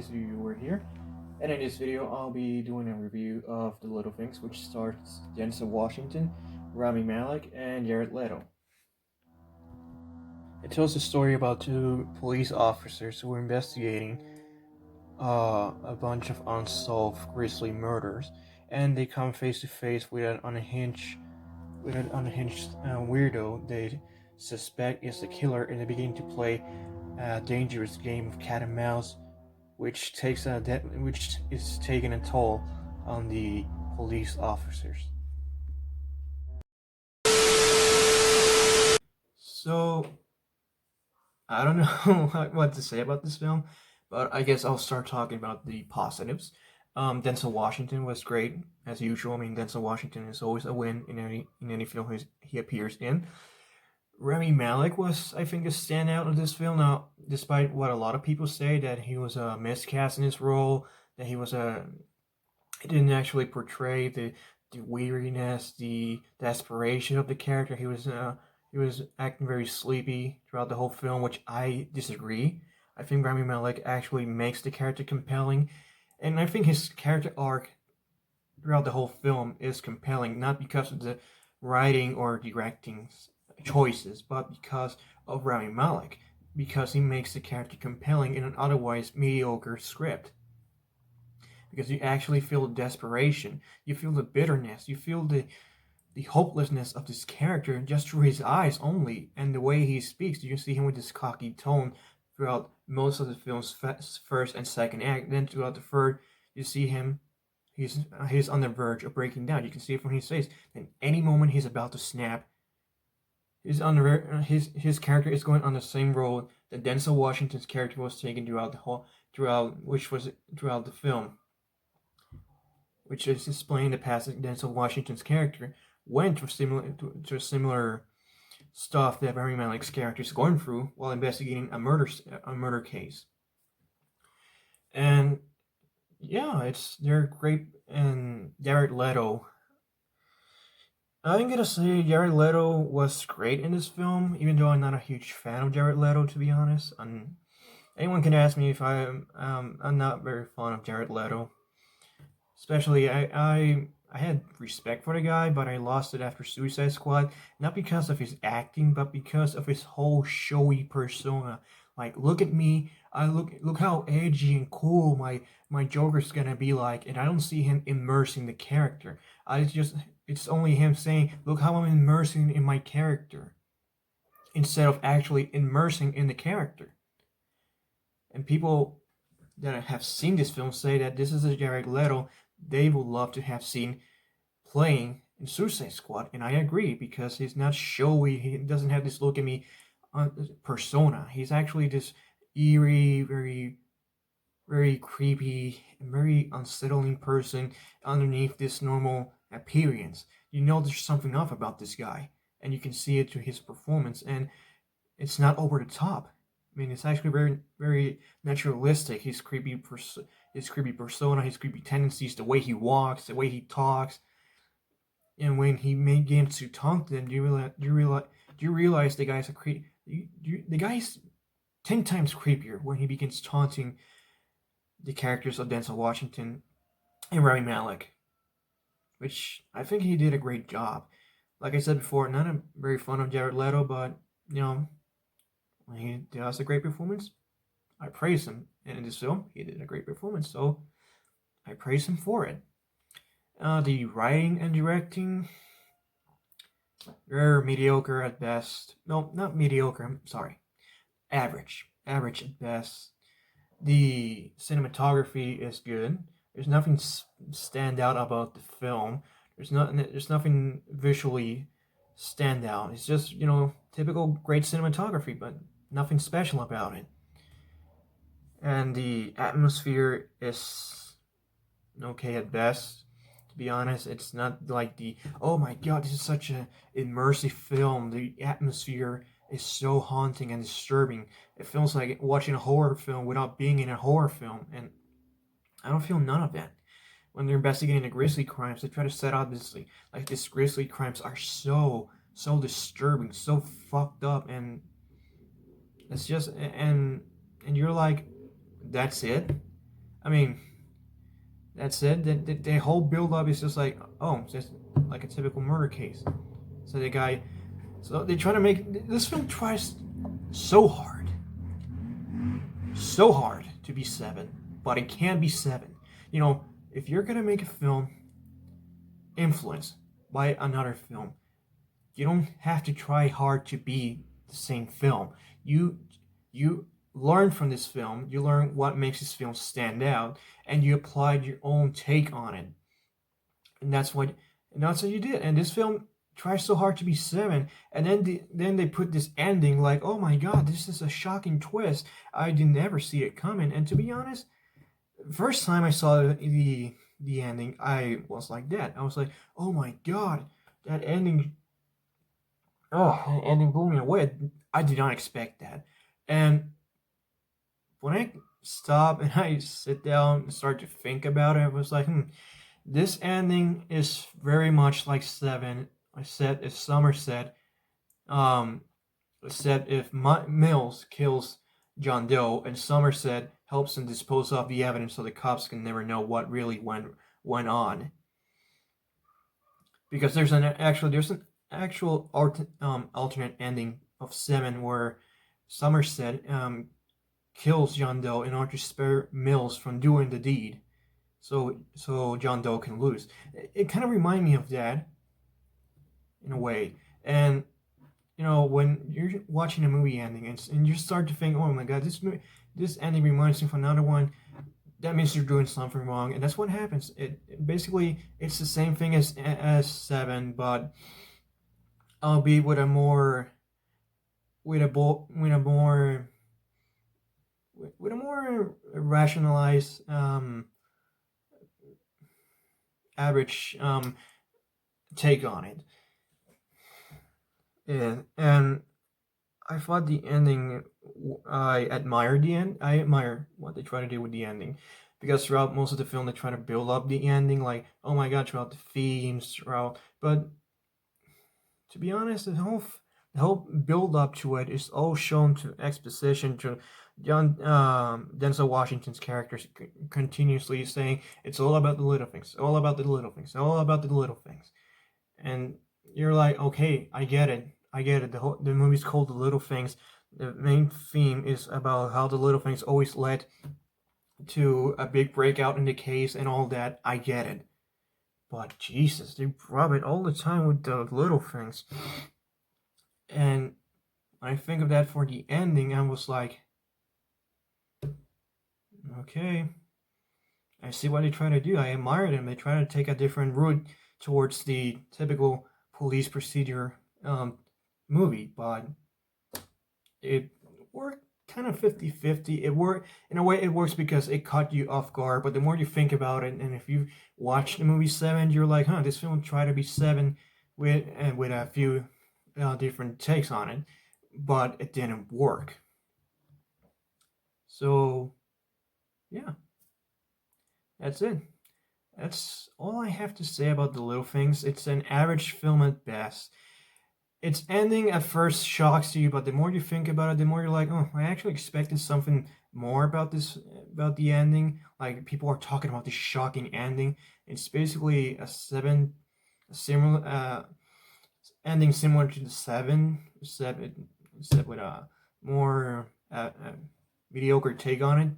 guys, you were here. And in this video, I'll be doing a review of The Little Things, which stars Denzel Washington, Rami Malek, and Jared Leto. It tells a story about two police officers who are investigating a bunch of unsolved grisly murders, and they come face to face with an unhinged weirdo they suspect is the killer, and they begin to play a dangerous game of cat and mouse, which is taking a toll on the police officers. So I don't know what to say about this film, but I guess I'll start talking about the positives. Denzel Washington was great as usual. I mean, Denzel Washington is always a win in any film he appears in. Rami Malek was, I think, a standout of this film. Now, despite what a lot of people say that he was a miscast in his role, that he didn't actually portray the weariness, the desperation of the character. He was acting very sleepy throughout the whole film, which I disagree. I think Rami Malek actually makes the character compelling, and I think his character arc throughout the whole film is compelling, not because of the writing or directing choices, but because of Rami Malek, because he makes the character compelling in an otherwise mediocre script. Because you actually feel the desperation, you feel the bitterness, you feel the hopelessness of this character just through his eyes only, and the way he speaks. You see him with this cocky tone throughout most of the film's first and second act. Then throughout the third, you see him. He's on the verge of breaking down. You can see it from his face. And any moment he's about to snap, his character is going on the same road that Denzel Washington's character was taking throughout the film, which is explaining the passage Denzel Washington's character went through similar stuff that Rami Malek's character is going through while investigating a murder case. And yeah, they're great. And Jared Leto, I'm gonna say Jared Leto was great in this film, even though I'm not a huge fan of Jared Leto, to be honest. And anyone can ask me if I'm not very fond of Jared Leto. Especially, I had respect for the guy, but I lost it after Suicide Squad. Not because of his acting, but because of his whole showy persona. Like, look at me. Look how edgy and cool my Joker's gonna be like, and I don't see him immersing the character. It's only him saying, look how I'm immersing in my character, instead of actually immersing in the character. And people that have seen this film say that this is a Jared Leto they would love to have seen playing in Suicide Squad, and I agree, because he's not showy. He doesn't have this look at me persona. He's actually this eerie, very, very creepy, very unsettling person underneath this normal appearance. You know there's something off about this guy, and you can see it through his performance, and it's not over the top. I mean, it's actually very, very naturalistic. His creepy persona, his creepy tendencies, the way he walks, the way he talks, and when he begins to taunt them, do you realize the guy's the guy's 10 times creepier when he begins taunting the characters of Denzel Washington and Rami Malek, which I think he did a great job. Like I said before, not a very fond of Jared Leto, but when he does a great performance, I praise him. And in this film, he did a great performance, so I praise him for it. The writing and directing, they're mediocre at best. No, not mediocre, I'm sorry. Average. Average at best. The cinematography is good. There's nothing stand out about the film. There's nothing visually stand out. It's just, typical great cinematography, but nothing special about it. And the atmosphere is okay at best. To be honest, it's not like oh my god, this is such an immersive film. The atmosphere is so haunting and disturbing. It feels like watching a horror film without being in a horror film, and I don't feel none of that. When they're investigating the grisly crimes, they try to set out these grisly crimes are so disturbing, so fucked up, and it's just and you're like, that's it. I mean, that's it. The whole build up is just like, oh, it's just like a typical murder case. So the guy, so they try to make this film tries so hard to be Seven, but it can't be Seven. You know, if you're gonna make a film influenced by another film, you don't have to try hard to be the same film. You you learn from this film. You learn what makes this film stand out, and you applied your own take on it. And that's what you did. And this film tries so hard to be Seven, and then they put this ending like, oh my god, this is a shocking twist. I did never see it coming. And to be honest, first time I saw the ending, I was like that. I was like, oh my god, that ending. Oh, that ending blew me away. I did not expect that. And when I stop and I sit down and start to think about it, I was like, this ending is very much like Seven. I said if Somerset, um, said if Mills kills John Doe and Somerset helps him dispose of the evidence so the cops can never know what really went on. Because there's an actual alternate ending of Seven where Somerset kills John Doe in order to spare Mills from doing the deed, so John Doe can lose. It kind of reminds me of that in a way, and you know when you're watching a movie ending and you start to think, oh my god, this ending reminds me of another one. That means you're doing something wrong, and that's what happens. It basically it's the same thing as Seven, but albeit with a more with a with a more with a more rationalized average take on it. And I thought the ending. I admire the end. I admire what they try to do with the ending, because throughout most of the film they try to build up the ending, like oh my god, throughout the themes, throughout. But to be honest, the whole build up to it is all shown to exposition to Denzel Washington's characters continuously saying it's all about the little things, all about the little things, all about the little things, and you're like, okay, I get it, I get it. The movie's called The Little Things. The main theme is about how the little things always led to a big breakout in the case and all that. I get it. But Jesus, they rub it all the time with the little things. And when I think of that for the ending, I was like, okay, I see what they try to do. I admire them. They try to take a different route towards the typical police procedure movie, but it worked kind of 50-50. It worked in a way. It works because it caught you off guard, but the more you think about it, and if you watch the movie Seven, you're like, this film tried to be Seven with a few different takes on it, but it didn't work. So yeah, that's it. That's all I have to say about The Little Things. It's an average film at best. Its ending at first shocks you, but the more you think about it, the more you're like, oh, I actually expected something more about the ending. Like people are talking about this shocking ending. It's basically a similar ending similar to the Seven, except with a more mediocre take on it.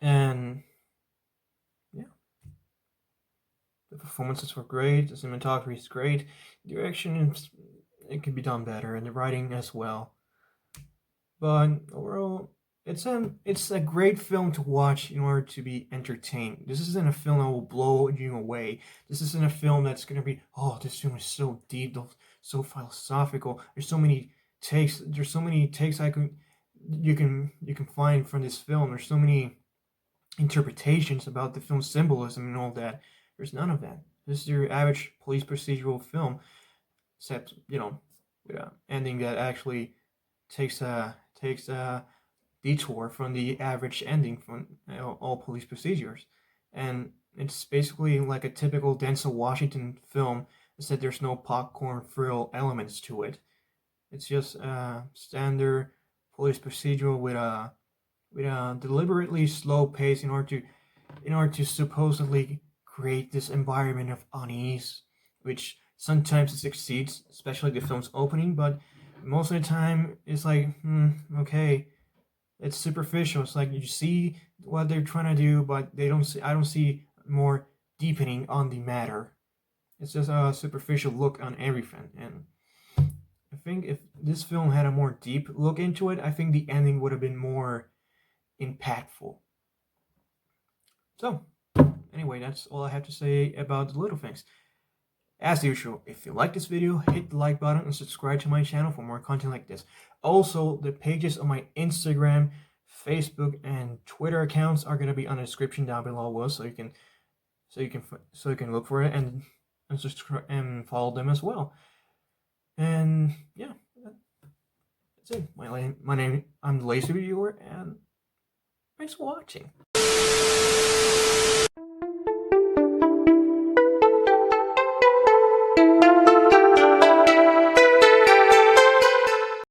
And yeah, the performances were great. The cinematography is great. The direction it could be done better, and the writing as well. But overall, it's a great film to watch in order to be entertained. This isn't a film that will blow you away. This isn't a film that's gonna be, oh, this film is so deep, so philosophical. There's so many takes. There's so many takes you can find from this film. There's so many interpretations about the film's symbolism and all that. There's none of that. This is your average police procedural film, except with an ending that actually takes a detour from the average ending from all police procedures, and it's basically like a typical Denzel Washington film, except there's no popcorn thrill elements to it. It's just a standard police procedural with a with a deliberately slow pace in order to supposedly create this environment of unease, which sometimes it succeeds, especially the film's opening, but most of the time it's like, okay, it's superficial. It's like you see what they're trying to do, but they don't see. I don't see more deepening on the matter. It's just a superficial look on everything, and I think if this film had a more deep look into it, I think the ending would have been more impactful. So, anyway, that's all I have to say about the little things. As usual, if you like this video, hit the like button and subscribe to my channel for more content like this. Also, the pages on my Instagram, Facebook, and Twitter accounts are gonna be on the description down below, so you can look for it and subscribe and follow them as well. And yeah, that's it. I'm the Lazy Viewer, and thanks for watching.